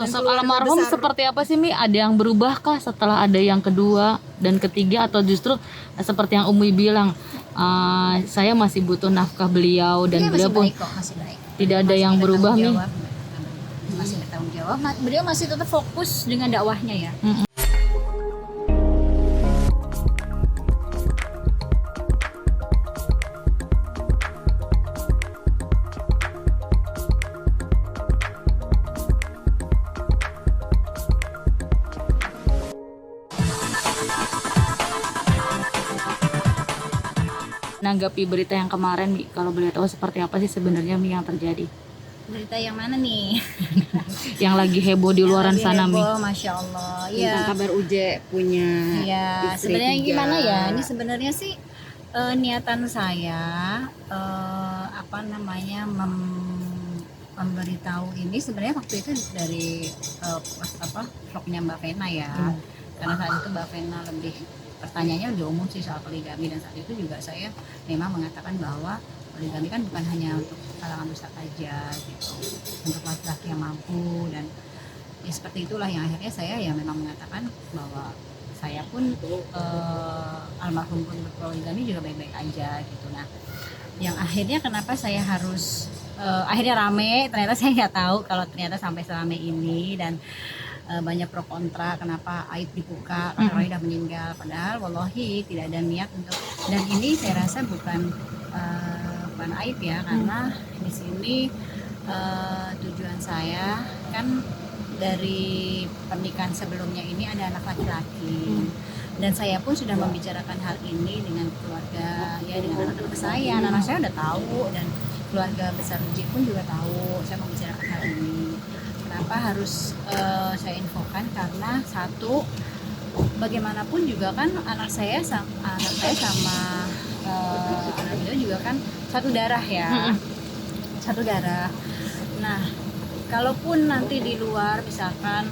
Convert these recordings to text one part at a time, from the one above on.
Sosok almarhum seperti apa sih Mi? Ada yang berubah kah setelah ada yang kedua dan ketiga, atau justru seperti yang Umi bilang, saya masih butuh nafkah beliau dan beliau pun masih baik. tidak ada yang berubah Mi? Masih bertanggung jawab, beliau masih tetap fokus dengan dakwahnya ya. Menanggapi berita yang kemarin Mi, kalau boleh tahu seperti apa sih sebenarnya Mi yang terjadi? Berita yang mana nih? Yang lagi heboh di luaran sana Mi. Masya Allah. Tentang kabar Uje punya istri sebenarnya 3. gimana ya? Ini sebenarnya sih niatan saya memberitahu ini sebenarnya waktu itu dari vlognya Mbak Vena ya. Karena saat itu Mbak Vena lebih pertanyaannya lebih umum sih soal poligami, dan saat itu juga saya memang mengatakan bahwa poligami kan bukan hanya untuk kalangan ustadz aja gitu, untuk laki-laki yang mampu, dan ya seperti itulah yang akhirnya saya ya memang mengatakan bahwa saya pun almarhum pun berpoligami juga baik-baik aja gitu. Nah, yang akhirnya kenapa saya harus akhirnya rame, ternyata saya nggak tahu kalau ternyata sampai selama ini, dan banyak pro kontra kenapa aib dibuka karena Roy udah meninggal, padahal wallahi tidak ada niat untuk, dan ini saya rasa bukan aib ya, karena di sini tujuan saya kan dari pernikahan sebelumnya ini ada anak laki-laki, dan saya pun sudah membicarakan hal ini dengan keluarga ya, dengan anak-anak saya, anak saya udah tahu, dan keluarga besar Uji pun juga tahu saya membicarakan hal ini. Kenapa harus saya infokan? Karena satu, bagaimanapun juga kan anak saya sama anak beliau juga kan satu darah ya, satu darah. Nah, kalaupun nanti di luar misalkan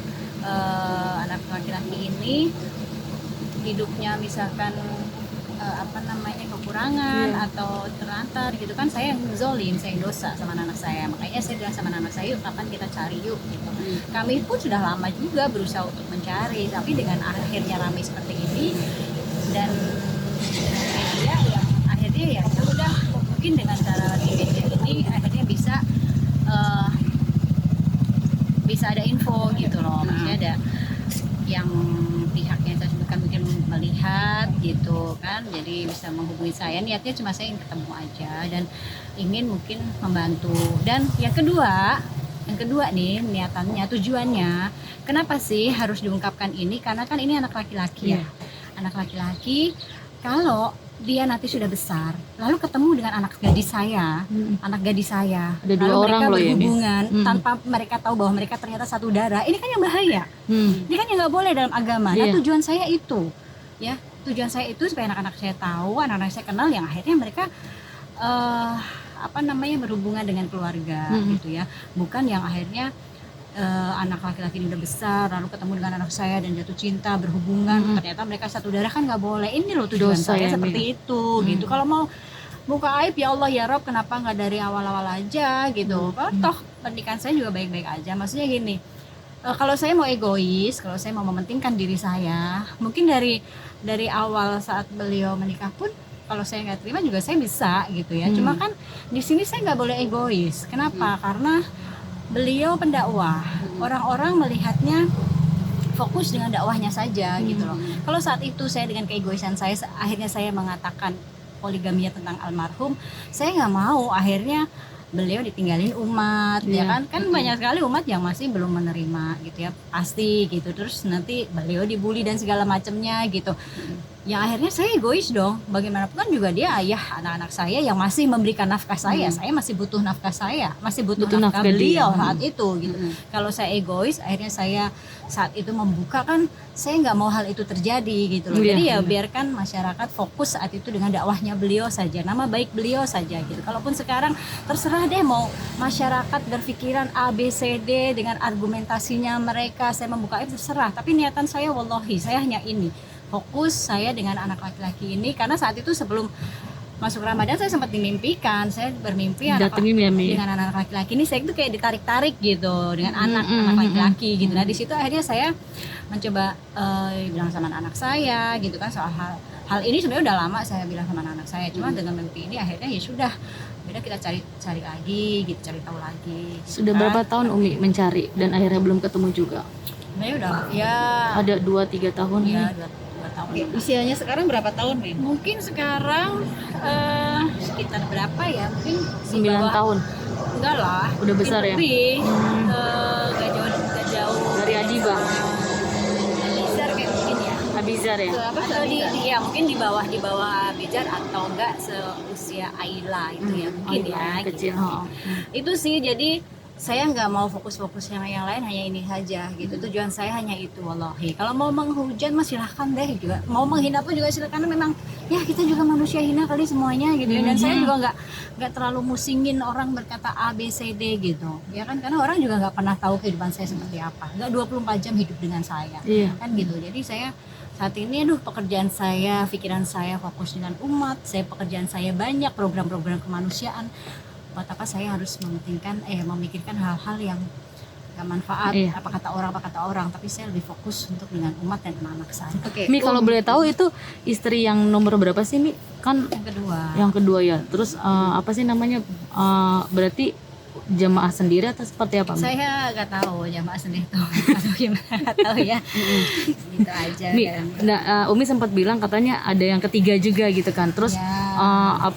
anak laki-laki ini hidupnya misalkan kekurangan atau terlantar gitu kan, saya yang zolim, saya yang dosa sama anak saya. Makanya saya bilang sama anak saya, yuk kapan kita cari yuk gitu. Kami pun sudah lama juga berusaha untuk mencari, tapi dengan akhirnya ramai seperti ini dan media yang akhirnya ya udah, mungkin dengan cara media ini akhirnya bisa ada info gitu loh. Maksudnya ada yang pihaknya saya sebutkan mungkin melihat gitu kan, jadi bisa menghubungi saya. Niatnya cuma saya ingin ketemu aja dan ingin mungkin membantu. Dan yang kedua nih niatannya, tujuannya kenapa sih harus diungkapkan ini, karena kan ini anak laki-laki ya. Anak laki-laki kalau dia nanti sudah besar lalu ketemu dengan anak gadis saya, Ada dua lalu orang mereka loh ya, berhubungan tanpa mereka tahu bahwa mereka ternyata satu darah, ini kan yang bahaya. Ini kan yang nggak boleh dalam agama. Nah, tujuan saya itu ya, tujuan saya itu supaya anak-anak saya tahu, anak-anak saya kenal, yang akhirnya mereka berhubungan dengan keluarga gitu ya, bukan yang akhirnya anak laki-laki ini udah besar lalu ketemu dengan anak saya dan jatuh cinta, berhubungan, ternyata mereka satu darah, kan nggak boleh. Ini loh tujuan saya seperti itu gitu. Kalau mau buka aib ya Allah ya Rob, kenapa nggak dari awal-awal aja gitu. Toh pernikahan saya juga baik-baik aja. Maksudnya gini, kalau saya mau egois, kalau saya mau mementingkan diri saya, mungkin dari awal saat beliau menikah pun kalau saya nggak terima juga saya bisa gitu ya. Cuma kan di sini saya nggak boleh egois. Kenapa? Karena beliau pendakwah, orang-orang melihatnya fokus dengan dakwahnya saja gitu loh. Kalau saat itu saya dengan keegoisan saya akhirnya saya mengatakan poligaminya tentang almarhum, saya nggak mau akhirnya beliau ditinggalin umat, ya kan banyak sekali umat yang masih belum menerima gitu ya, pasti gitu. Terus nanti beliau dibully dan segala macamnya gitu. Yang akhirnya saya egois dong, bagaimanapun kan juga dia ayah anak-anak saya yang masih memberikan nafkah saya masih butuh nafkah saya, masih butuh nafkah beliau saat itu gitu. Kalau saya egois, akhirnya saya saat itu membuka, kan saya nggak mau hal itu terjadi gitu loh. Jadi ya biarkan masyarakat fokus saat itu dengan dakwahnya beliau saja, nama baik beliau saja gitu. Kalaupun sekarang terserah deh mau masyarakat berpikiran A, B, C, D dengan argumentasinya mereka, saya membuka itu terserah. Tapi niatan saya wallahi, saya hanya ini, fokus saya dengan anak laki-laki ini. Karena saat itu sebelum masuk Ramadan saya sempat dimimpikan, saya bermimpi Datengin ya, Mi. dengan anak laki-laki ini saya itu kayak ditarik-tarik gitu dengan anak laki-laki gitu. Nah di situ akhirnya saya mencoba bilang sama anak saya gitu kan soal hal ini sebenarnya udah lama saya bilang sama anak saya, cuma dengan mimpi ini akhirnya ya sudah, beda kita cari lagi gitu, cari tahu lagi gitu. Sudah kan. berapa tahun Umi mencari dan akhirnya belum ketemu juga? Sebenarnya udah ya Ada 2-3 tahun ya nih. 2 tahun. Usianya sekarang berapa tahun, Min? Mungkin sekarang sekitar berapa ya? Mungkin di 9 bawah- tahun Enggak lah. Udah besar ya? Lebih. Gak jauh. dari Adiba, Bizar kayak mungkin ya. Abizar ya. Atau ya mungkin di bawah Bizar atau enggak seusia Ayla itu ya mungkin ya. Kecil. Gitu. Oh. Itu sih, jadi saya nggak mau fokus-fokus yang lain, hanya ini saja gitu. Tujuan saya hanya itu, wallahi. Kalau mau menghujat mas silahkan deh juga, mau menghina pun juga silahkan. Memang ya kita juga manusia hina kali semuanya gitu ya. Dan saya juga nggak terlalu musingin orang berkata A B C D gitu ya kan, karena orang juga nggak pernah tahu kehidupan saya seperti apa, nggak 24 jam hidup dengan saya. Iya. Kan gitu. Jadi saya saat ini pekerjaan saya, pikiran saya fokus dengan umat, pekerjaan saya banyak, program-program kemanusiaan. Buat apa saya harus memikirkan hal-hal yang gak manfaat, Iya. apa kata orang, tapi saya lebih fokus untuk dengan umat dan anak saya. Oke. Mi, kalau boleh tahu itu istri yang nomor berapa sih, Mi? Kan Yang kedua, ya. Terus apa sih namanya? Berarti jamaah sendiri atau seperti apa, Mi? saya nggak tahu jamaah sendiri tuh atau gimana, nggak tahu ya. Gitu aja Mi, kan. nah, Umi sempat bilang katanya ada yang ketiga juga gitu kan. Terus Ya.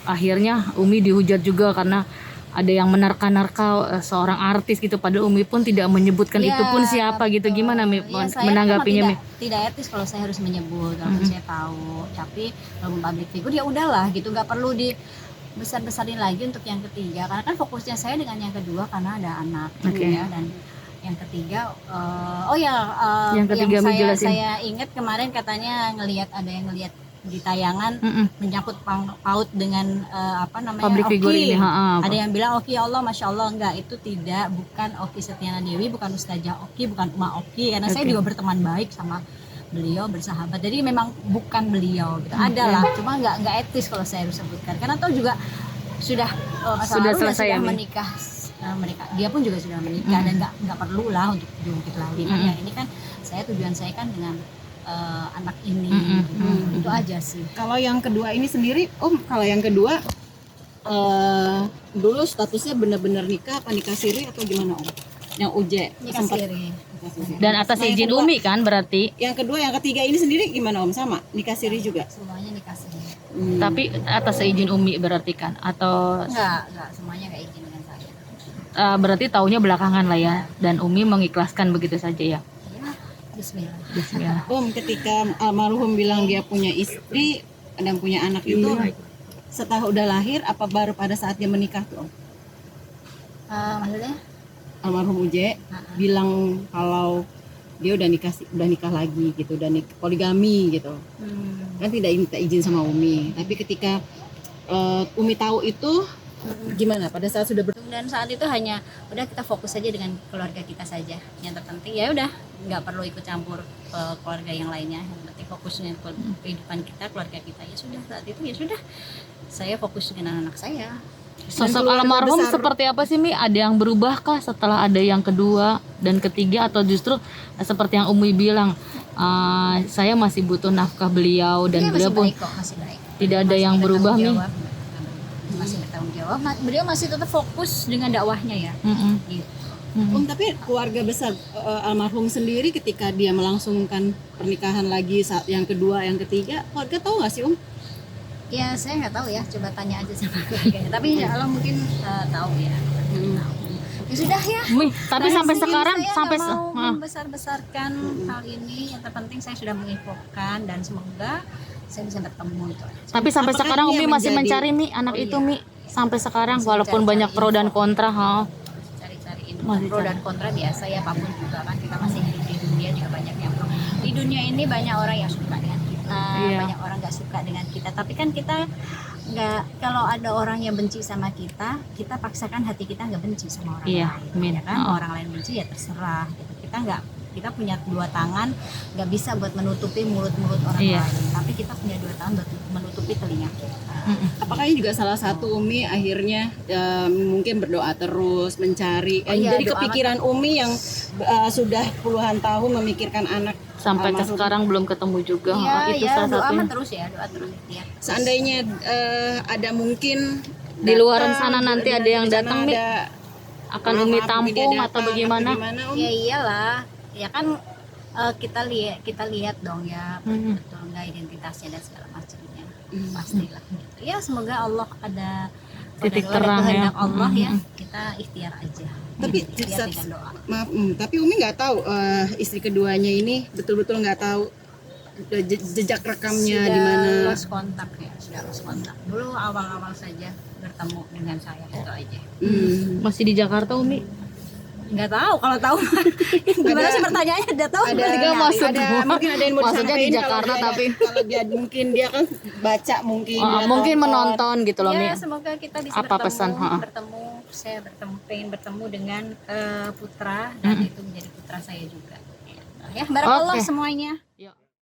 akhirnya Umi dihujat juga karena ada yang menerka-nerka seorang artis gitu, padahal Umi pun tidak menyebutkan Ya, itu pun siapa gitu. betul. Gimana Mi Ya, saya menanggapinya, Mi? tidak etis kalau saya harus menyebut, walaupun saya tahu, tapi kalau public figure ya udahlah gitu, nggak perlu dibesar-besarin lagi untuk yang ketiga, karena kan fokusnya saya dengan yang kedua karena ada anak gitu Oke. ya. Dan yang ketiga Yang ketiga, Mi, jelasin. saya ingat kemarin katanya ada yang ngelihat di tayangan menyangkut paut dengan Public figure Oki. ini, Ada yang bilang Oki, ya Allah, masya Allah, enggak, itu tidak, bukan Oki Setiana Dewi, bukan Ustazah Oki, bukan Uma Oki, karena saya Oke. juga berteman baik sama beliau, bersahabat, jadi memang bukan beliau gitu. Ada lah, cuma nggak etis kalau saya harus sebutkan, karena tahu juga sudah masa Sudah lalu dan selesai ya, sudah Mi? menikah. Dia pun juga sudah menikah dan nggak perlu lah untuk diungkit lagi kan. Ya, ini kan tujuan saya kan dengan anak ini gitu. Itu aja sih. Kalau yang kedua ini sendiri, kalau yang kedua dulu statusnya benar-benar nikah apa nikah siri atau gimana, Om? Yang Uje Nikah siri. nikah siri. Dan atas Nah, yang izin kedua- Umi kan berarti. Yang kedua, yang ketiga ini sendiri gimana, Om? Sama nikah siri juga. Semuanya nikah siri. Tapi atas izin Umi berarti kan, atau Enggak, semuanya enggak izin dengan saya. berarti taunya belakangan lah ya, dan Umi mengikhlaskan begitu saja ya. Ya, bismillah. Bismillah. Om, ketika almarhum bilang dia punya istri dan punya anak itu setelah udah lahir, apa baru pada saat dia menikah tuh, Om? Maksudnya? Almarhum Uje bilang kalau dia udah nikah lagi gitu, dan poligami gitu. Kan tidak minta izin sama Umi. Tapi ketika Umi tahu itu gimana pada saat sudah Dan saat itu hanya udah kita fokus saja dengan keluarga kita saja. Yang terpenting ya udah, nggak perlu ikut campur keluarga yang lainnya. Yang penting fokusnya ke kehidupan kita, keluarga kita. Ya sudah, saat itu ya sudah. Saya fokus dengan anak saya. Sosok keluarga almarhum besar. seperti apa sih, Mi? Ada yang berubah kah setelah ada yang kedua dan ketiga, atau justru seperti yang Umi bilang, saya masih butuh nafkah beliau dan Dia beliau masih pun baik kok, masih baik. tidak ada Masih yang berubah, Mi? bertanggung jawab. Masih bertanggung jawab. Beliau masih tetap fokus dengan dakwahnya ya. Gitu. Om, tapi keluarga besar almarhum sendiri ketika dia melangsungkan pernikahan lagi saat yang kedua, yang ketiga, keluarga tahu nggak sih, Om? Ya saya nggak tahu ya, coba tanya aja sama keluarganya. Tapi insya Allah mungkin tahu ya. Ya sudah ya. Mi, tapi sampai Mungkin sekarang saya sampai nggak mau ah, membesar-besarkan hal ini. Yang terpenting saya sudah menginfokan dan semoga saya bisa bertemu itu aja. tapi sampai Apakah sekarang dia Umi masih menjadi- mencari, Mi, anak Oh, itu, iya. Mi, sampai sekarang Masih walaupun mencari-cari banyak pro dan info. kontra, Cari-cari info. Masih Pro cari. dan kontra biasa ya, apapun juga kan kita masih hidup di dunia juga banyak yang pro. Di dunia ini banyak orang yang suka dengan kita, Iya. banyak orang nggak suka dengan kita. Tapi kan kita nggak, kalau ada orang yang benci sama kita paksakan hati kita nggak benci sama orang Iya, lain. amin. Ya kan, Oh. orang lain benci ya terserah. Gitu. Kita nggak Kita punya dua tangan, nggak bisa buat menutupi mulut-mulut orang Iya. lain, tapi kita punya dua tangan buat menutupi telinga kita. Apakah ini juga salah satu Umi akhirnya mungkin berdoa terus mencari Iya, jadi doa kepikiran Umi yang sudah puluhan tahun memikirkan anak Sampai ke almarhum. sekarang belum ketemu juga. Iya, itu ya, salah doa satunya. mah terus ya, doa terus ya. Seandainya ada mungkin Di luar datang, sana nanti ada yang di sana datang, Mi. ada, Akan maaf, Umi mungkin tampung dia atau datang, bagaimana? Umi? Ya iyalah, ya kan kita lihat dong ya betul nggak identitasnya dan segala macamnya, pastilah gitu. Ya semoga Allah ada Titik pada terang ya. kehendak Allah ya, kita ikhtiar aja. Tapi Ikhtiar dengan doa. maaf, tapi Umi nggak tahu istri keduanya ini betul-betul nggak tahu jejak rekamnya di mana. Lost kontak ya, sudah lost kontak. Dulu awal-awal saja bertemu dengan saya itu aja. Masih di Jakarta, Umi? Nggak tahu, kalau tahu gimana sih pertanyaannya, udah tahu Ada, Nggak maksud ada gua. mungkin ada yang mau Maksudnya di disampaikan Jakarta, kalau dia tapi- kalau dia mungkin dia kan baca mungkin dia Mungkin tonton. menonton gitu loh, Mi. Ya semoga kita bisa Apa pesan? saya pengen bertemu dengan putra dan itu menjadi putra saya juga. Ya, barakallah Oke. semuanya. Yuk.